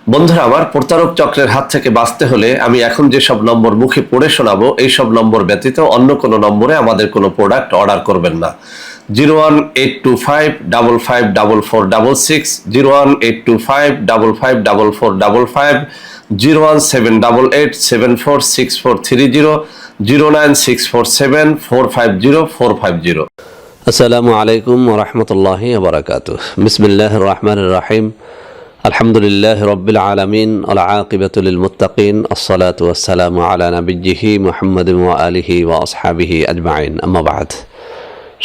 বন্ধুরা আমার, প্রতারক চক্রের হাত থেকে বাঁচতে হলে আমি এখন যেসব নম্বর মুখে পড়ে শোনাবো এই সব নম্বর ব্যতীত অন্য কোনো নম্বরে আমাদের কোনো প্রোডাক্ট অর্ডার করবেন না। 01825554466, 01825554455, 01788746430, 09647450450। আসসালামু আলাইকুম ওয়া রাহমাতুল্লাহি ওয়া বারাকাতুহু। বিসমিল্লাহির রহমানির রহিম। আলহামদুলিল্লাহি রাব্বিল আলামিন ওয়াল আকিবাতু লিল মুত্তাকিন। আসসালাতু ওয়াসসালামু আলা নাবিয়্যিহি মুহাম্মাদিন ওয়া আলিহি ওয়া আসহাবিহি আজমাইন। আম্মা বা'দ।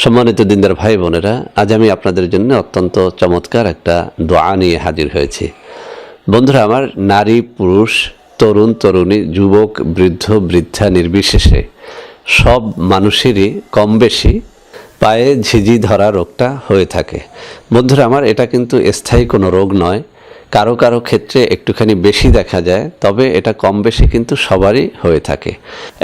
সম্মানিত দিনদার ভাই বোনেরা, আজ আমি আপনাদের জন্য অত্যন্ত চমৎকার একটা দোয়া নিয়ে হাজির হয়েছি। বন্ধুরা আমার, নারী পুরুষ, তরুণ তরুণী, যুবক বৃদ্ধ বৃদ্ধা নির্বিশেষে সব মানুষেরই কম বেশি পায়ে ঝিঝি ধরা রোগটা হয়ে থাকে। বন্ধুরা আমার, এটা কিন্তু স্থায়ী কোনো রোগ নয়। কারো কারো ক্ষেত্রে একটুখানি বেশি দেখা যায়, তবে এটা কম বেশি কিন্তু সবারই হয়ে থাকে।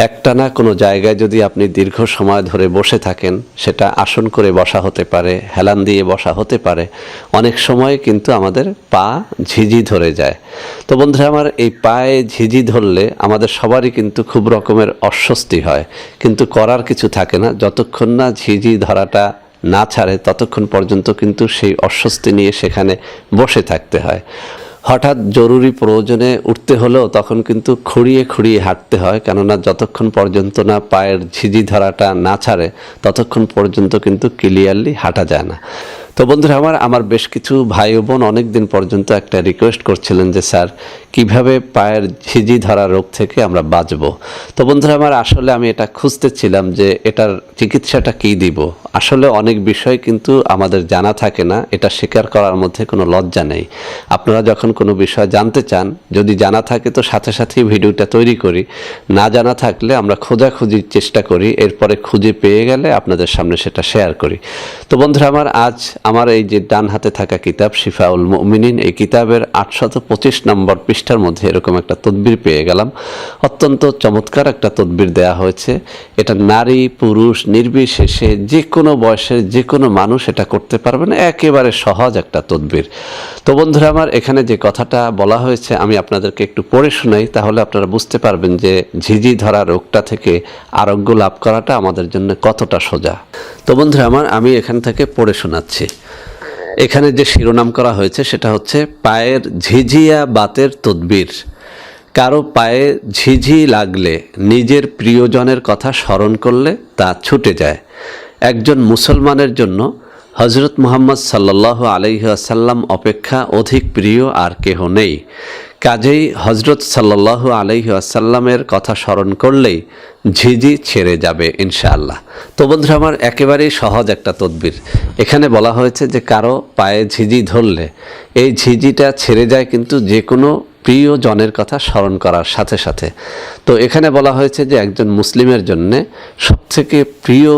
একটানা কোনো জায়গায় যদি আপনি দীর্ঘ সময় ধরে বসে থাকেন, সেটা আসন করে বসা হতে পারে, হেলান দিয়ে বসা হতে পারে, অনেক সময় কিন্তু আমাদের পা ঝিঝি ধরে যায়। তো বন্ধুরা আমার, এই পায়ে ঝিঝি ধরলে আমাদের সবারই কিন্তু খুব রকমের অস্বস্তি হয়, কিন্তু করার কিছু থাকে না। যতক্ষণ না ঝিঝি ধরাটা না ছাড়ে ততক্ষণ পর্যন্ত কিন্তু সেই অস্বস্তি নিয়ে সেখানে বসে থাকতে হয়। হঠাৎ জরুরি প্রয়োজনে উঠতে হলেও তখন কিন্তু খুঁড়িয়ে খুঁড়িয়ে হাঁটতে হয়, কেননা যতক্ষণ পর্যন্ত না পায়ের ঝিঝি ধরাটা না ছাড়ে ততক্ষণ পর্যন্ত কিন্তু ক্লিয়ারলি হাঁটা যায় না। তো বন্ধুরা আমার বেশ কিছু ভাই ও বোন অনেক দিন পর্যন্ত একটা রিকোয়েস্ট করছিলেন যে স্যার, কিভাবে পায়ের ঝিঝি ধরা রোগ থেকে আমরা বাঁচব। তো বন্ধুরা আমার, আসলে আমি এটা খুঁজতেছিলাম যে এটার চিকিৎসাটা কী দিব। আসলে অনেক বিষয় কিন্তু আমাদের জানা থাকে না, এটা স্বীকার করার মধ্যে কোনো লজ্জা নেই। আপনারা যখন কোনো বিষয় জানতে চান, যদি জানা থাকে তো সাথে সাথেই ভিডিওটা তৈরি করি, না জানা থাকলে আমরা খোঁজাখুঁজির চেষ্টা করি, এরপরে খুঁজে পেয়ে গেলে আপনাদের সামনে সেটা শেয়ার করি। তো বন্ধুরা আমার, আজ আমার এই যে ডান হাতে থাকা কিতাব শিফাউল মুমিনিন, এই কিতাবের 825 নম্বর পৃষ্ঠার মধ্যে এরকম একটা তদবির পেয়ে গেলাম। অত্যন্ত চমৎকার একটা তদবির দেয়া হয়েছে। এটা নারী পুরুষ নির্বিশেষে যে কোনো বয়সের যে কোনো মানুষ এটা করতে পারবেন, একেবারে সহজ একটা তদবির। তো বন্ধুরা আমার, এখানে যে কথাটা বলা হয়েছে আমি আপনাদেরকে একটু পড়ে শোনাই, তাহলে আপনারা বুঝতে পারবেন যে ঝিঝি ধরা রোগটা থেকে আরোগ্য লাভ করাটা আমাদের জন্য কতটা সোজা। তো বন্ধুরা আমার, আমি এখান থেকে পড়ে শোনাচ্ছি। এখানে যে শিরোনাম করা হয়েছে সেটা হচ্ছে পায়ের ঝিঝিয়া বাতের তদবির। কারো পায়ে ঝিঝি লাগলে নিজের প্রিয়জনের কথা স্মরণ করলে তা ছুটে যায়। একজন মুসলমানের জন্য হজরত মুহাম্মদ সাল্লাল্লাহু আলাইহি ওয়াসাল্লাম অপেক্ষা অধিক প্রিয় আর কেহ নেই। কাজেই হজরত সাল্লাল্লাহু আলাইহি ওয়াসাল্লামের কথা স্মরণ করলেই ঝিঝি ছেড়ে যাবে ইনশাআল্লাহ। তো বন্ধুরা আমার, একেবারেই সহজ একটা তদবির। এখানে বলা হয়েছে যে কারো পায়ে ঝিঝি ধরলে এই ঝিঝিটা ছেড়ে যায় কিন্তু যে কোনো প্রিয় জনের কথা স্মরণ করার সাথে সাথে। তো এখানে বলা হয়েছে যে একজন মুসলিমের জন্য সবথেকে প্রিয়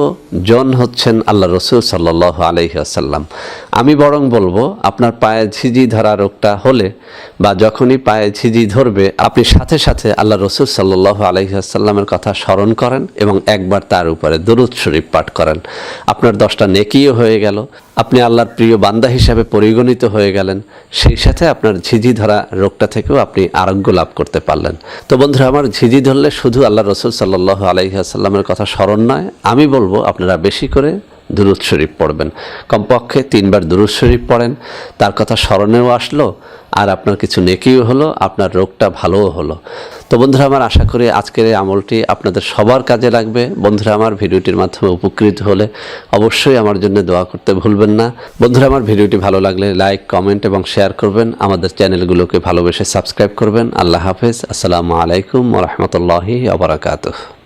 জন হচ্ছেন আল্লাহ রসুল সাল্লাল্লাহু আলাইহি ওয়াসাল্লাম। আমি বরং বলবো, আপনার পায়ে ঝিঝি ধরা রোগটা হলে বা যখনই পায়ে ঝিঝি ধরবে, আপনি সাথে সাথে আল্লাহ রসুল সাল্লাল্লাহু আলাইহি ওয়াসাল্লামের কথা স্মরণ করেন এবং একবার তার উপরে দরুদ শরীফ পাঠ করেন। আপনার 10টা নেকিও হয়ে গেল, আপনি আল্লাহর প্রিয় বান্দা হিসাবে পরিগণিত হয়ে গেলেন, সেই সাথে আপনার ঝিঝি ধরা রোগটা থেকেও আপনি আরোগ্য লাভ করতে পারলেন। তো বন্ধুরা আমার, ঝিঝি ধরলে শুধু আল্লাহ রসুল সাল্লাল্লাহু আলাইহি ওয়াসাল্লামের কথা স্মরণ নয়, আমি বলবো আপনারা বেশি করে দুরূদ শরীফ পড়বেন। কমপক্ষে 3 বার দুরূদ শরীফ পড়েন, তার কথা স্মরণেও আসলো আর আপনার কিছু নেকিও হলো, আপনার রোগটা ভালোও হলো। তো বন্ধুরা আমার, আশা করি আজকের এই আমলটি আপনাদের সবার কাজে লাগবে। বন্ধুরা আমার, ভিডিওটির মাধ্যমে উপকৃত হলে অবশ্যই আমার জন্য দোয়া করতে ভুলবেন না। বন্ধুরা আমার, ভিডিওটি ভালো লাগলে লাইক কমেন্ট এবং শেয়ার করবেন। আমাদের চ্যানেলগুলোকে ভালোবেসে সাবস্ক্রাইব করবেন। আল্লাহ হাফেজ। আসসালামু আলাইকুম ওয়া রাহমাতুল্লাহি ওয়া বারাকাতুহু।